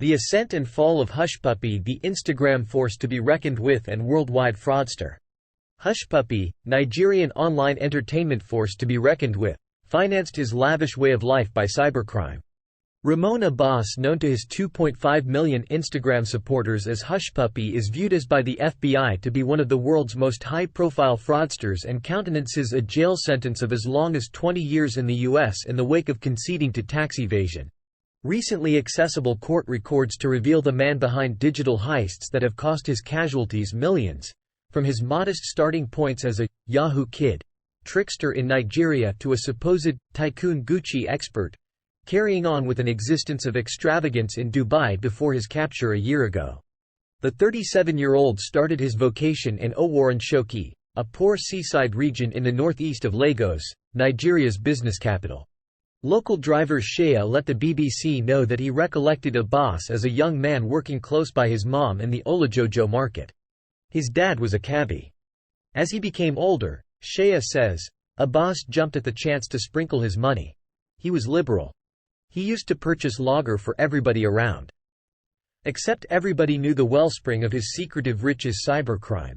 The ascent and fall of Hushpuppi, the Instagram force to be reckoned with and worldwide fraudster. Hushpuppi, Nigerian online entertainment force to be reckoned with, financed his lavish way of life by cybercrime. Ramon Abbas, known to his 2.5 million Instagram supporters as Hushpuppi, is viewed as by the FBI to be one of the world's most high-profile fraudsters and countenances a jail sentence of as long as 20 years in the U.S. in the wake of conceding to tax evasion. Recently accessible court records to reveal the man behind digital heists that have cost his casualties millions, from his modest starting points as a Yahoo Kid trickster in Nigeria to a supposed Tycoon Gucci Expert, carrying on with an existence of extravagance in Dubai before his capture a year ago. The 37-year-old started his vocation in Oworonshoki, a poor seaside region in the northeast of Lagos, Nigeria's business capital. Local driver Seye let the BBC know that he recollected Abbas as a young man working close by his mom in the Olojojo market. His dad was a cabbie. As he became older, Seye says, Abbas jumped at the chance to sprinkle his money. He was liberal. He used to purchase lager for everybody around. Except everybody knew the wellspring of his secretive riches, cybercrime.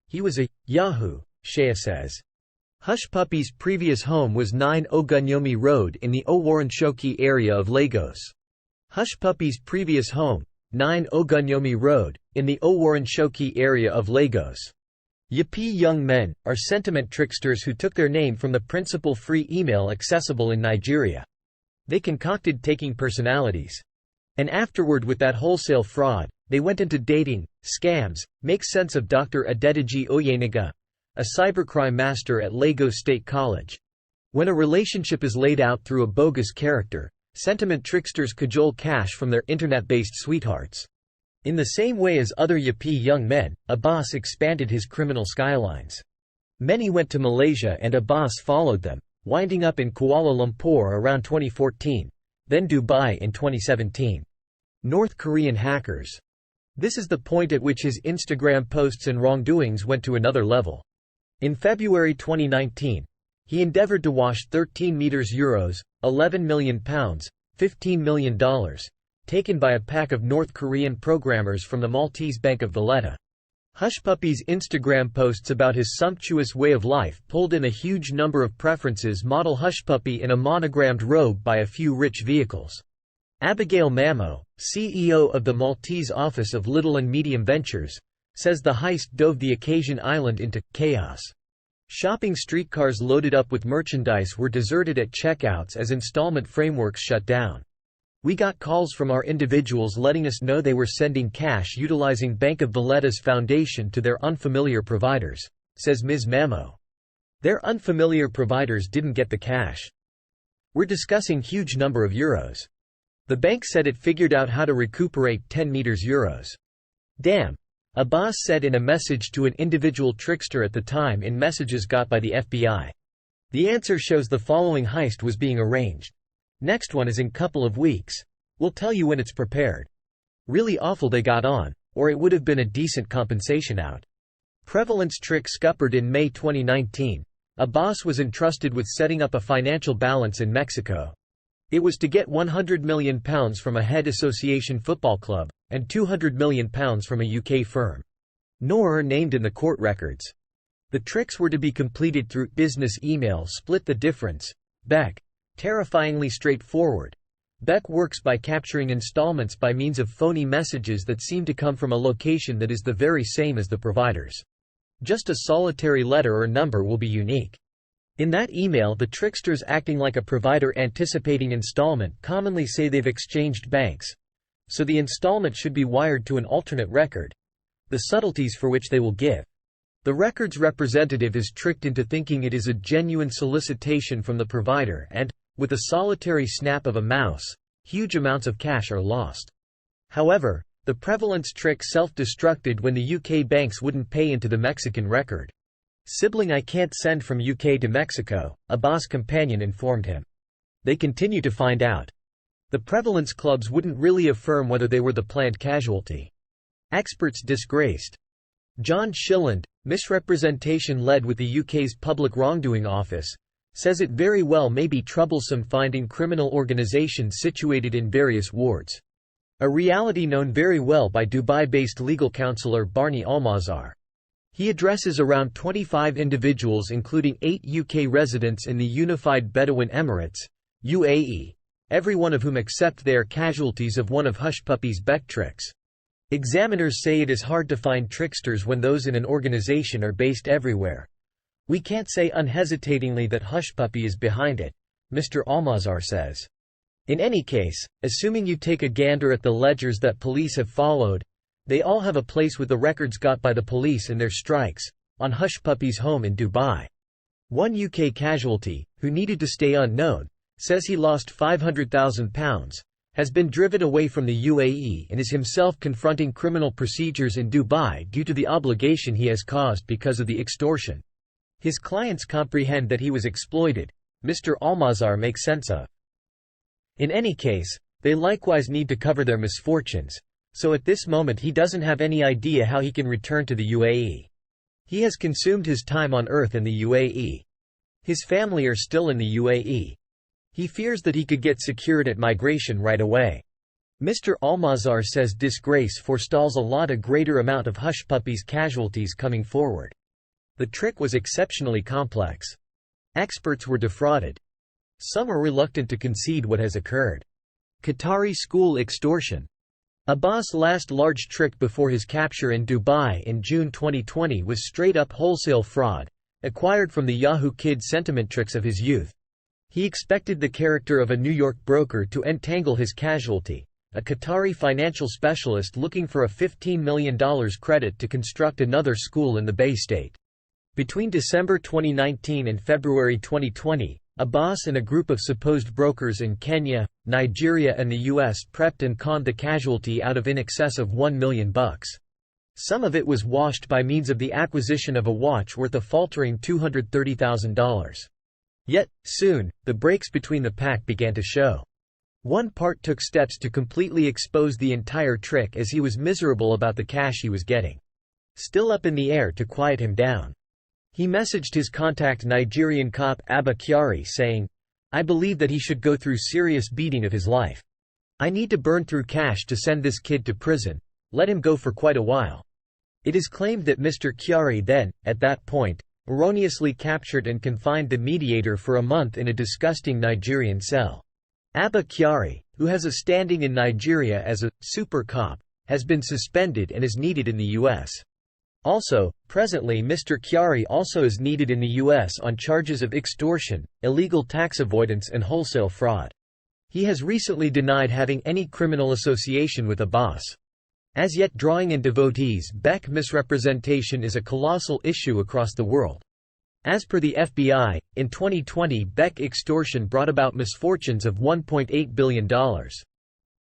He was a Yahoo, Seye says. Hushpuppi's previous home was 9 Ogunyomi Road in the Oworonshoki area of Lagos. Hushpuppi's previous home, 9 Ogunyomi Road, in the Oworonshoki area of Lagos. Yippee young men are sentiment tricksters who took their name from the principal free email accessible in Nigeria. They concocted taking personalities. And afterward, with that wholesale fraud, they went into dating, scams. Makes sense of Dr. Adedeji Oyeniga, a cybercrime master at Lagos State College. When a relationship is laid out through a bogus character, sentiment tricksters cajole cash from their internet-based sweethearts. In the same way as other yippee young men, Abbas expanded his criminal skylines. Many went to Malaysia and Abbas followed them, winding up in Kuala Lumpur around 2014, then Dubai in 2017. North Korean hackers. This is the point at which his Instagram posts and wrongdoings went to another level. In February 2019, he endeavored to wash €13 11 million, $15 million, taken by a pack of North Korean programmers from the Maltese Bank of Valletta. Hushpuppi's Instagram posts about his sumptuous way of life pulled in a huge number of preferences. Model Hushpuppi in a monogrammed robe by a few rich vehicles. Abigail Mamo, CEO of the Maltese office of Little and Medium Ventures, says the heist dove the occasion island into chaos. Shopping streetcars loaded up with merchandise were deserted at checkouts as installment frameworks shut down. We got calls from our individuals letting us know they were sending cash utilizing Bank of Valletta's foundation to their unfamiliar providers, says Ms. Mamo. Their unfamiliar providers didn't get the cash. We're discussing huge number of euros. The bank said it figured out how to recuperate 10 euros. Damn. Abbas said in a message to an individual trickster at the time in messages got by the FBI. The answer shows the following heist was being arranged. Next one is in couple of weeks. We'll tell you when it's prepared. Really awful they got on, or it would have been a decent compensation out. Prevalence trick scuppered in May 2019. Abbas was entrusted with setting up a financial balance in Mexico. It was to get £100 million from a head association football club, and £200 million from a UK firm. Nor are named in the court records. The tricks were to be completed through business email. Split the difference. Beck. Terrifyingly straightforward. Beck works by capturing installments by means of phony messages that seem to come from a location that is the very same as the provider's. Just a solitary letter or number will be unique. In that email, the tricksters, acting like a provider anticipating installment, commonly say they've exchanged banks, so the installment should be wired to an alternate record, the subtleties for which they will give. The record's representative is tricked into thinking it is a genuine solicitation from the provider and, with a solitary snap of a mouse, huge amounts of cash are lost. However, the prevalence trick self-destructed when the UK banks wouldn't pay into the Mexican record. Sibling I can't send from UK to Mexico, Abbas' companion informed him. They continue to find out. The prevalence clubs wouldn't really affirm whether they were the planned casualty. Experts disgraced. John Shilland, misrepresentation led with the UK's Public Wrongdoing Office, says it very well may be troublesome finding criminal organisations situated in various wards. a reality known very well by Dubai-based legal counselor Barney Almazar. He addresses around 25 individuals including 8 UK residents in the Unified Bedouin Emirates, UAE, every one of whom except they are casualties of one of Hushpuppi's Beck tricks. Examiners say it is hard to find tricksters when those in an organization are based everywhere. We can't say unhesitatingly that Hushpuppi is behind it, Mr. Almazar says. In any case, assuming you take a gander at the ledgers that police have followed, they all have a place with the records got by the police in their strikes, on Hushpuppi's home in Dubai. One UK casualty, who needed to stay unknown, says he lost £500,000, has been driven away from the UAE and is himself confronting criminal procedures in Dubai due to the obligation he has caused because of the extortion. His clients comprehend that he was exploited, Mr. Almazar makes sense of. In any case, they likewise need to cover their misfortunes, so at this moment he doesn't have any idea how he can return to the UAE. He has consumed his time on earth in the UAE. His family are still in the UAE. He fears that he could get secured at migration right away. Mr. Almazar says disgrace forestalls a lot a greater amount of Hushpuppi's casualties coming forward. The trick was exceptionally complex. Experts were defrauded. Some are reluctant to concede what has occurred. Qatari school extortion. Abbas' last large trick before his capture in Dubai in June 2020 was straight-up wholesale fraud, acquired from the Yahoo Kid sentiment tricks of his youth. He expected the character of a New York broker to entangle his casualty, a Qatari financial specialist looking for a $15 million credit to construct another school in the Bay State. Between December 2019 and February 2020, Abbas and a group of supposed brokers in Kenya, Nigeria and the US prepped and conned the casualty out of in excess of $1 million. Some of it was washed by means of the acquisition of a watch worth a faltering $230,000. Yet, soon, the breaks between the pack began to show. One part took steps to completely expose the entire trick as he was miserable about the cash he was getting. Still up in the air to quiet him down. He messaged his contact Nigerian cop Abbas saying, "I believe that he should go through serious beating of his life. I need to burn through cash to send this kid to prison, let him go for quite a while." It is claimed that Mr. Kyari then, at that point, erroneously captured and confined the mediator for a month in a disgusting Nigerian cell. Abbas Kyari, who has a standing in Nigeria as a super cop, has been suspended and is needed in the U.S. Also, presently Mr. Kyari also is needed in the U.S. on charges of extortion, illegal tax avoidance and wholesale fraud. He has recently denied having any criminal association with Abbas. As yet drawing in devotees, Beck misrepresentation is a colossal issue across the world. As per the FBI, in 2020 Beck extortion brought about misfortunes of $1.8 billion.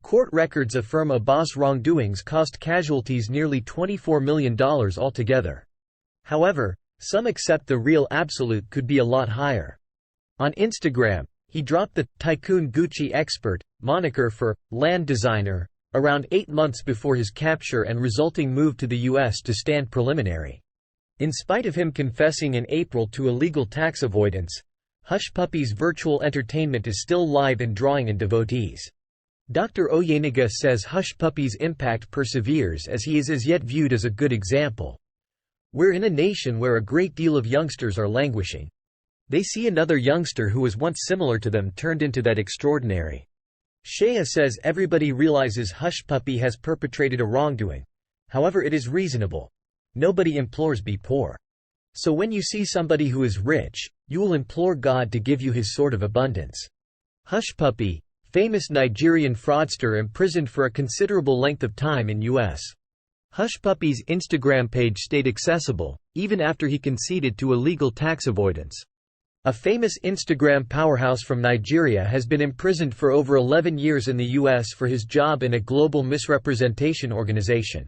Court records affirm Abbas' wrongdoings cost casualties nearly $24 million altogether. However, some accept the real absolute could be a lot higher. On Instagram, he dropped the Tycoon Gucci Expert moniker for land designer around 8 months before his capture and resulting move to the U.S. to stand preliminary. In spite of him confessing in April to illegal tax avoidance, Hushpuppi's virtual entertainment is still live and drawing in devotees. Dr. Oyeniga says Hushpuppi's impact perseveres as he is as yet viewed as a good example. "We're in a nation where a great deal of youngsters are languishing. They see another youngster who was once similar to them turned into that extraordinary." Seye says everybody realizes Hushpuppi has perpetrated a wrongdoing. However, it is reasonable. Nobody implores be poor. So when you see somebody who is rich, you will implore God to give you his sort of abundance. Hushpuppi, famous Nigerian fraudster imprisoned for a considerable length of time in U.S. Hushpuppi's Instagram page stayed accessible, even after he conceded to illegal tax avoidance. A famous Instagram powerhouse from Nigeria has been imprisoned for over 11 years in the U.S. for his job in a global misrepresentation organization.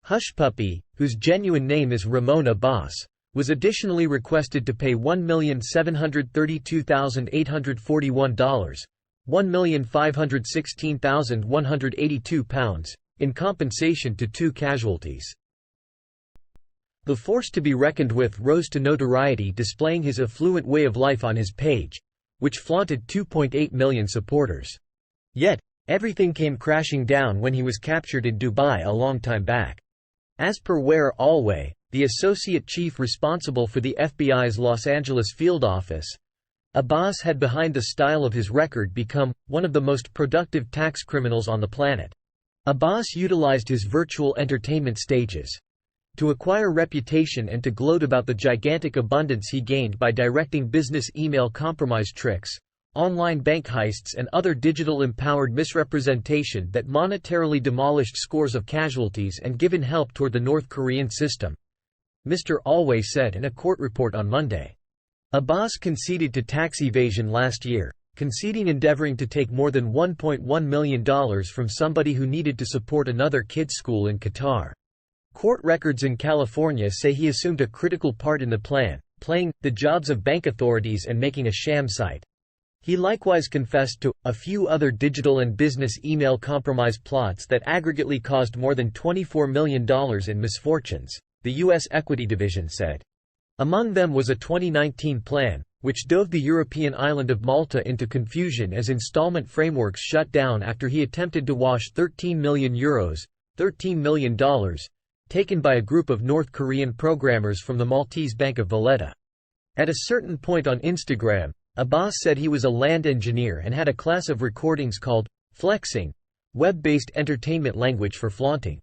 Hushpuppi, whose genuine name is Ramon Abbas, was additionally requested to pay $1,732,841, £1,516,182, in compensation to 2 casualties. The force to be reckoned with rose to notoriety displaying his affluent way of life on his page, which flaunted 2.8 million supporters. Yet, Everything came crashing down when he was captured in Dubai a long time back. As per Ware Alway, the associate chief responsible for the FBI's Los Angeles field office, Abbas had, behind the style of his record, become one of the most productive tax criminals on the planet. Abbas utilized his virtual entertainment stages to acquire reputation and to gloat about the gigantic abundance he gained by directing business email compromise tricks, online bank heists and other digital-empowered misrepresentation that monetarily demolished scores of casualties and given help toward the North Korean system, Mr. Alway said in a court report on Monday. Abbas conceded to tax evasion last year, conceding endeavoring to take more than $1.1 million from somebody who needed to support another kids' school in Qatar. Court records in California say he assumed a critical part in the plan, playing the jobs of bank authorities and making a sham site. He likewise confessed to a few other digital and business email compromise plots that aggregately caused more than $24 million in misfortunes, the U.S. Equity Division said. Among them was a 2019 plan, which dove the European island of Malta into confusion as installment frameworks shut down after he attempted to wash €13 million, $13 million, taken by a group of North Korean programmers from the Maltese Bank of Valletta. At a certain point on Instagram, Abbas said he was a land engineer and had a class of recordings called flexing, web-based entertainment language for flaunting.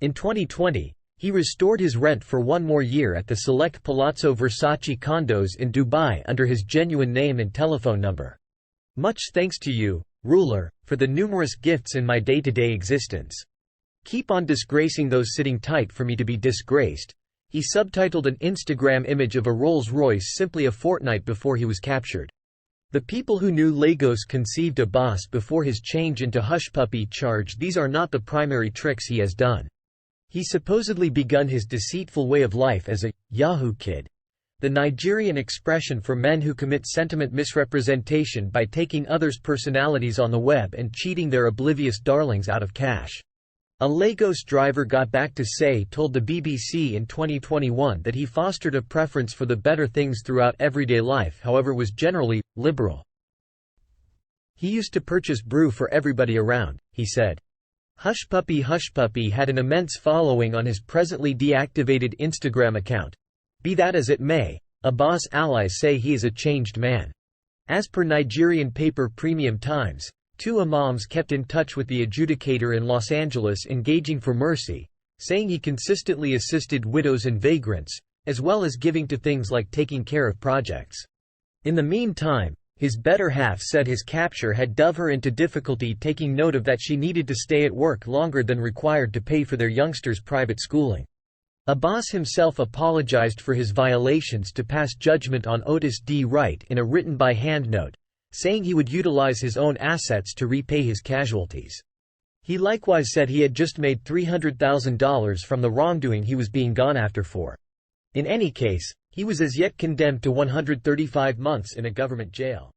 In 2020, he restored his rent for one more year at the select Palazzo Versace condos in Dubai under his genuine name and telephone number. Much thanks to you, ruler, for the numerous gifts in my day-to-day existence. Keep on disgracing those sitting tight for me to be disgraced. He subtitled an Instagram image of a Rolls-Royce simply a fortnight before he was captured. The people who knew Lagos conceived Abbas before his change into Hushpuppi charge these are not the primary tricks he has done. He supposedly begun his deceitful way of life as a Yahoo Kid, the Nigerian expression for men who commit sentiment misrepresentation by taking others' personalities on the web and cheating their oblivious darlings out of cash. A Lagos driver got back to Seye told the BBC in 2021 that he fostered a preference for the better things throughout everyday life, however was generally liberal. He used to purchase brew for everybody around, he said. Hushpuppi had an immense following on his presently deactivated Instagram account. Be that as it may, Abbas' allies say he is a changed man. As per Nigerian paper Premium Times, two imams kept in touch with the adjudicator in Los Angeles engaging for mercy, saying he consistently assisted widows and vagrants, as well as giving to things like taking care of projects. In the meantime, his better half said his capture had dove her into difficulty, taking note of that she needed to stay at work longer than required to pay for their youngsters' private schooling. Abbas himself apologized for his violations to pass judgment on Otis D. Wright in a written by-hand note, saying he would utilize his own assets to repay his casualties. He likewise said he had just made $300,000 from the wrongdoing he was being gone after for. In any case, he was as yet condemned to 135 months in a government jail.